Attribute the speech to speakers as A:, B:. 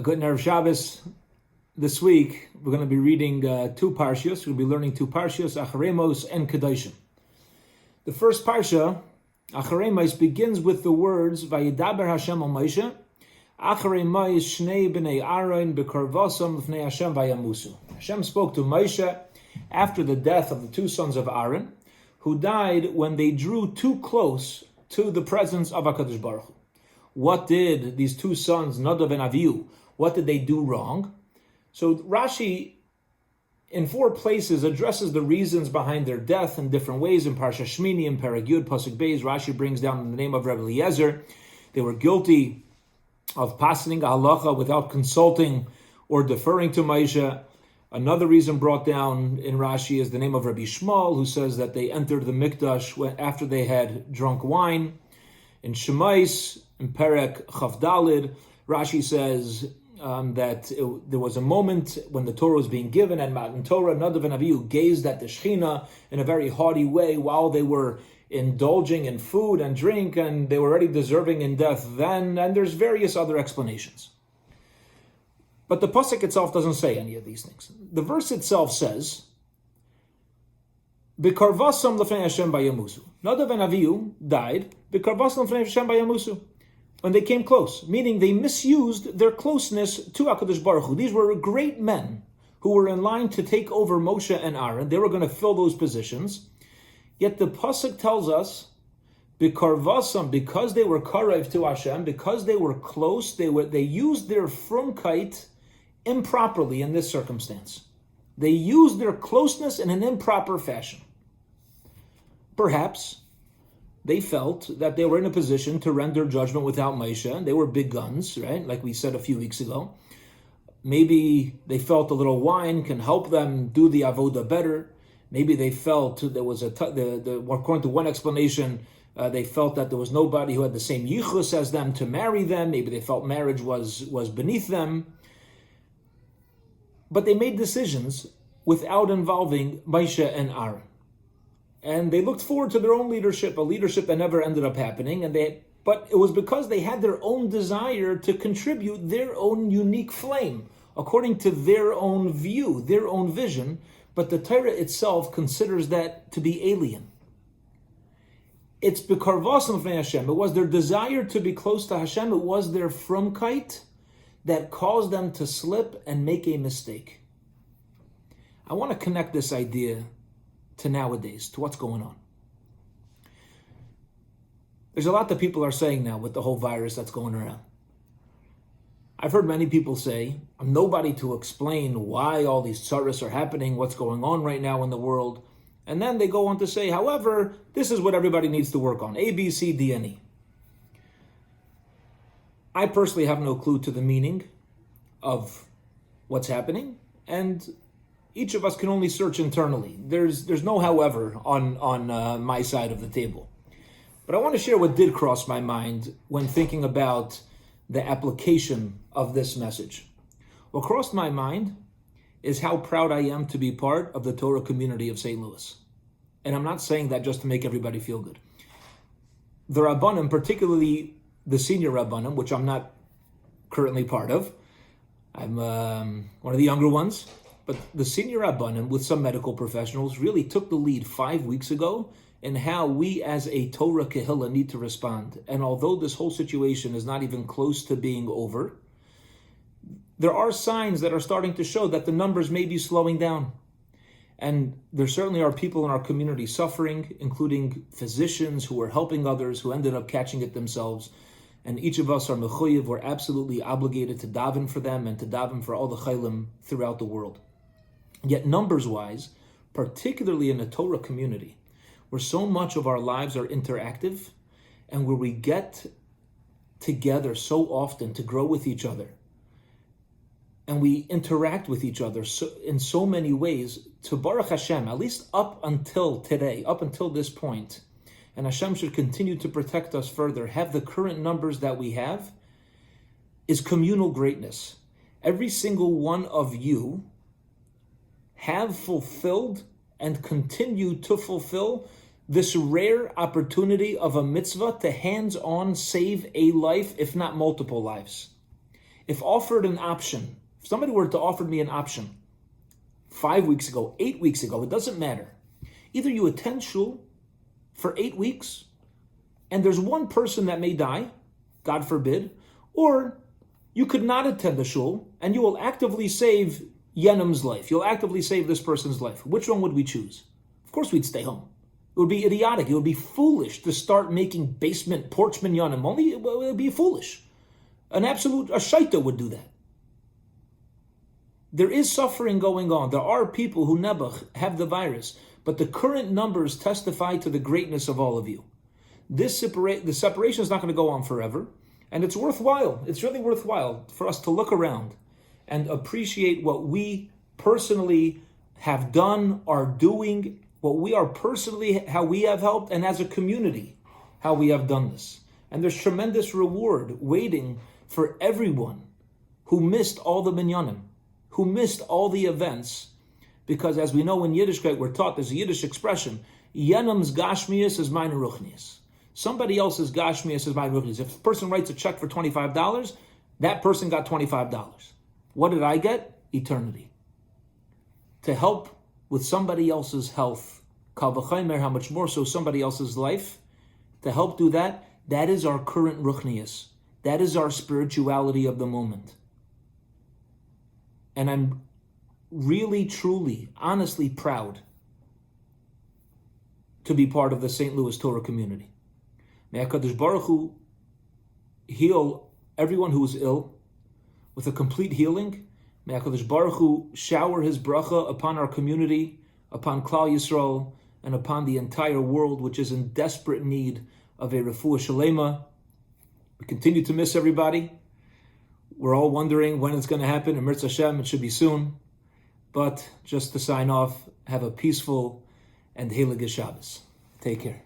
A: A good Erev Shabbos. This week we're going to be reading two Parshas. We'll be learning two Parshas, Acharei-Mos and Kedoshim. The first Parsha, Acharei-Mos, begins with the words Vayidaber Hashem al Moshe, Acharei-Mos shnei bnei Aaron bekarvasam l'fnei Hashem vayamusu. Hashem spoke to Moshe after the death of the two sons of Aaron, who died when they drew too close to the presence of HaKadosh Baruch Hu. What did these two sons, Nadav and Avihu, what did they do wrong? So Rashi, in four places, addresses the reasons behind their death in different ways. In Parshas Shmini, in Perek Yud, Pasuk Beis, Rashi brings down in the name of Rebbe Eliezer. They were guilty of passing a halacha without consulting or deferring to Moshe. Another reason brought down in Rashi is the name of Rabbi Shmuel, who says that they entered the Mikdash after they had drunk wine. In Shemais, in Perek Chavdalid, Rashi says there was a moment when the Torah was being given at Matan Torah. Nadav and Avihu gazed at the Shechina in a very haughty way while they were indulging in food and drink, and they were already deserving in death then, and there's various other explanations. But the pasuk itself doesn't say any of these things. The verse itself says, "B'karvasam l'fnei Hashem bayamusu." Nadav and Avihu died b'karvasam l'fnei Hashem bayamusu, when they came close, meaning they misused their closeness to HaKadosh Baruch Hu. These were great men who were in line to take over Moshe and Aaron. They were going to fill those positions. Yet the pasuk tells us, b'karvasam, because they were karev to Hashem, because they were close, they used their frumkeit improperly in this circumstance. They used their closeness in an improper fashion. Perhaps they felt that they were in a position to render judgment without Moshe, and they were big guns, right? Like we said a few weeks ago. Maybe they felt a little wine can help them do the avoda better. Maybe they felt there was according to one explanation, they felt that there was nobody who had the same yichus as them to marry them. Maybe they felt marriage was beneath them. But they made decisions without involving Moshe and Aaron. And they looked forward to their own leadership, a leadership that never ended up happening. But it was because they had their own desire to contribute their own unique flame, according to their own view, their own vision. But the Torah itself considers that to be alien. It's b'karvasam l'fnei Hashem. It was their desire to be close to Hashem. It was their frumkeit that caused them to slip and make a mistake. I want to connect this idea to nowadays, to what's going on. There's a lot that people are saying now with the whole virus that's going around. I've heard many people say, I'm nobody to explain why all these tsaras are happening, what's going on right now in the world. And then they go on to say, however, this is what everybody needs to work on, A, B, C, D, and E. I personally have no clue to the meaning of what's happening, and each of us can only search internally. There's no however on my side of the table. But I want to share what did cross my mind when thinking about the application of this message. What crossed my mind is how proud I am to be part of the Torah community of St. Louis. And I'm not saying that just to make everybody feel good. The Rabbanim, particularly the senior Rabbanim, which I'm not currently part of, I'm one of the younger ones, but the senior Rabbanim with some medical professionals really took the lead 5 weeks ago in how we as a Torah Kehillah need to respond. And although this whole situation is not even close to being over, there are signs that are starting to show that the numbers may be slowing down. And there certainly are people in our community suffering, including physicians who are helping others who ended up catching it themselves. And each of us are mechuyev, we're absolutely obligated to daven for them and to daven for all the chaylim throughout the world. Yet numbers-wise, particularly in the Torah community, where so much of our lives are interactive and where we get together so often to grow with each other, and we interact with each other in so many ways, to Baruch Hashem, at least up until today, up until this point, and Hashem should continue to protect us further, have the current numbers that we have, is communal greatness. Every single one of you have fulfilled and continue to fulfill this rare opportunity of a mitzvah to hands-on save a life, if not multiple lives. if offered an option, if somebody were to offer me an option 5 weeks ago, 8 weeks ago, it doesn't matter. Either you attend shul for 8 weeks, and there's one person that may die, God forbid, or you could not attend the shul, and you will actively save Yenam's life. You'll actively save this person's life. Which one would we choose? Of course we'd stay home. It would be idiotic. It would be foolish to start making basement porch minyanim. Only it would be foolish. A shaita would do that. There is suffering going on. There are people who nebuch have the virus, but the current numbers testify to the greatness of all of you. The separation is not going to go on forever, and it's worthwhile. It's really worthwhile for us to look around and appreciate what we personally have done, are doing, what we are personally, how we have helped, and as a community, how we have done this. And there's tremendous reward waiting for everyone who missed all the minyanim, who missed all the events, because as we know in Yiddishkeit, we're taught, there's a Yiddish expression, Yenam's gashmias is mine ruchnias. Somebody else's gashmias is mine ruchnias. If a person writes a check for $25, that person got $25. What did I get? Eternity. To help with somebody else's health, kal v'chaimer, how much more so somebody else's life, to help do that, that is our current ruchnias. That is our spirituality of the moment. And I'm really, truly, honestly proud to be part of the St. Louis Torah community. May HaKadosh Baruch Hu heal everyone who is ill with a complete healing. May HaKadosh Baruch Hu shower His bracha upon our community, upon Klal Yisrael, and upon the entire world, which is in desperate need of a refuah shalema. We continue to miss everybody. We're all wondering when it's going to happen. In Mirz Hashem, it should be soon. But just to sign off, have a peaceful and heilige Shabbos. Take care.